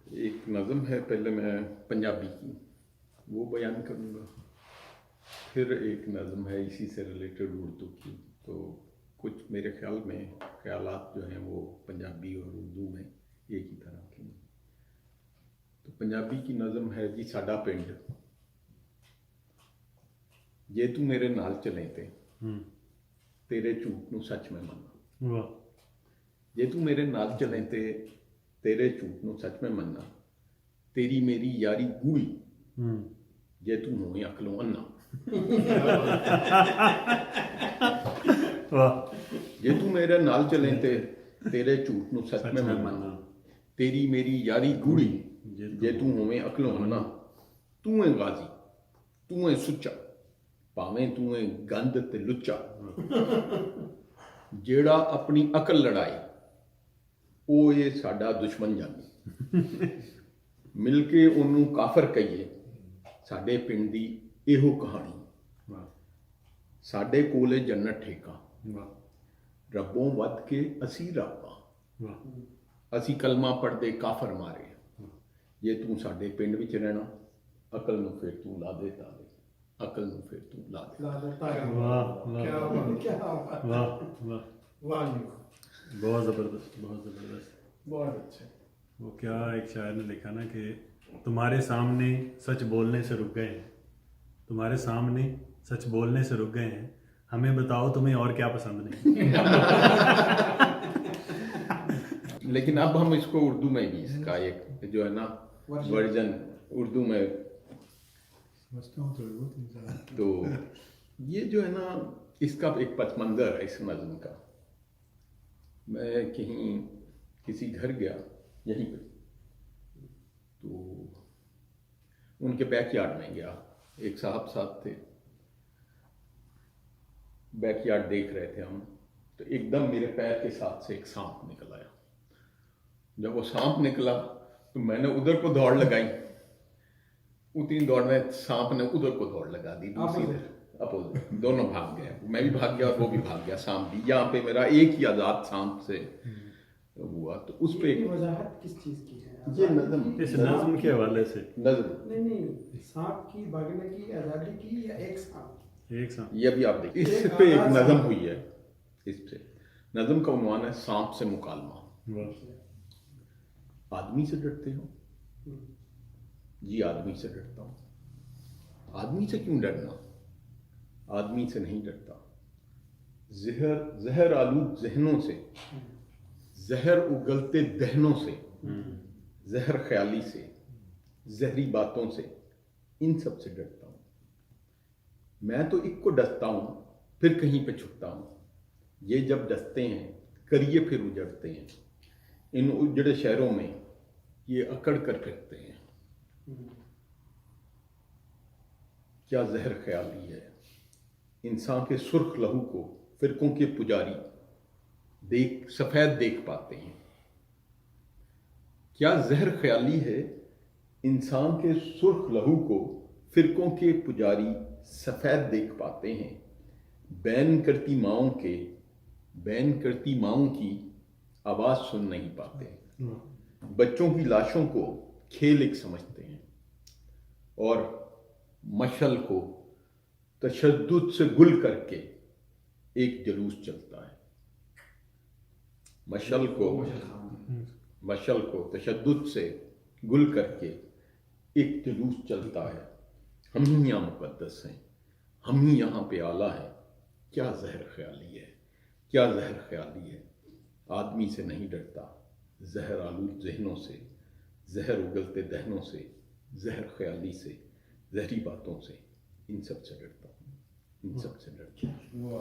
ایک نظم ہے، پہلے میں پنجابی کی وہ بیان کروں گا، پھر ایک نظم ہے اسی سے ریلیٹڈ اردو کی. تو کچھ میرے خیال میں خیالات جو ہیں وہ پنجابی اور اردو میں ایک ہی طرح کے ہیں. تو پنجابی کی نظم ہے جی. ساڈا پنڈ جے تو میرے نال چلیں تے تیرے جھوٹ نو سچ میں مننا. جے تو میرے نال چلیں تے تیرے جھوٹ نو سچ میں مننا. تیری میری یاری گوڑی جے تو ہوئیں عقلوں انا. جے تو میرے نال چلیں تے تیرے جھوٹ نو سچ میں مننا. تیری میری یاری گوڑی جے تو ہوئیں عقلوں انا. تو ہے غازی تو ہے سچا پاویں تو ہے گند تے لچا. جیڑا اپنی عقل لڑائے او اے ساڈا دشمن جانی. مل کے انہوں کافر کہیے ساڈے پنڈ دی ایہو کہانی. ساڈے کولے جنت ٹھیکا ربوں ود کے اسی رب ہاں. اسی کلمہ پڑھ دے کافر مارے. جے تو ساڈے پنڈ وچ رہنا عقل نو پھر تو لا دے تالے. عقل نو پھر تو لا دے. بہت زبردست، بہت زبردست، بہت اچھا. وہ کیا ایک شاعر نے لکھا نا کہ تمہارے سامنے سچ بولنے سے رک گئے ہیں، تمہارے سامنے سچ بولنے سے رک گئے ہیں، ہمیں بتاؤ تمہیں اور کیا پسند نہیں. لیکن اب ہم اس کو اردو میں بھی اس کا ایک جو ہے نا ورژن اردو میں. تو یہ جو ہے نا اس کا ایک پس منظر ہے اس نظم کا. میں کہیں کسی گھر گیا یہیں پہ، تو ان کے بیک یارڈ میں گیا. ایک صاحب ساتھ تھے، بیک یارڈ دیکھ رہے تھے ہم. تو ایک دم میرے پیر کے ساتھ سے ایک سانپ نکل آیا. جب وہ سانپ نکلا تو میں نے ادھر کو دوڑ لگائی. اتنی دوڑ میں سانپ نے ادھر کو دوڑ لگا دی. اپوزٹ دونوں بھاگ گئے. میں بھی بھاگ گیا اور وہ بھی بھاگ گیا. سانپ بھی یہاں پہ میرا ایک ہی آزاد سانپ سے ہوا. تو اس پہ وضاحت کس چیز کی ہے؟ یہ نظم اس نظم کے حوالے سے نظم نہیں سانپ کی بھاگنے کی آزادی کی یا ایک سانپ؟ ایک ساتھ یہ بھی آپ دیکھیں اس پہ ایک نظم ہوئی ہے. اس پہ نظم کا عنوان ہے سانپ سے مکالمہ. آدمی سے ڈرتے ہو؟ جی آدمی سے ڈرتا ہوں. آدمی سے کیوں ڈرنا؟ آدمی سے نہیں ڈرتا. زہر آلود ذہنوں سے، زہر اگلتے دہنوں سے، زہر خیالی سے، زہری باتوں سے، ان سب سے ڈرتا ہوں. میں تو ایک کو ڈستا ہوں پھر کہیں پہ چھپتا ہوں. یہ جب ڈستے ہیں کریے پھر اجڑتے ہیں. ان اجڑے شہروں میں یہ اکڑ کر پھرتے ہیں. کیا زہر خیالی ہے انسان کے سرخ لہو کو فرقوں کے پجاری سفید دیکھ پاتے ہیں. کیا زہر خیالی ہے انسان کے سرخ لہو کو فرقوں کے پجاری سفید دیکھ پاتے ہیں. بین کرتی ماؤں کی آواز سن نہیں پاتے. بچوں کی لاشوں کو کھیل ایک سمجھتے ہیں اور مشعل کو تشدد سے گل کر کے ایک جلوس چلتا ہے. مشعل کو تشدد سے گل کر کے ایک جلوس چلتا ہے. ہم ہی یہاں مقدس ہیں، ہم ہی یہاں پہ اعلیٰ ہیں. کیا زہر خیالی ہے، کیا زہر خیالی ہے. آدمی سے نہیں ڈرتا، زہر آلود ذہنوں سے، زہر اگلتے دہنوں سے، زہر خیالی سے، زہری باتوں سے، ان سب سے ڈرتا ہوں. ان سب سے ڈرتا ہوں.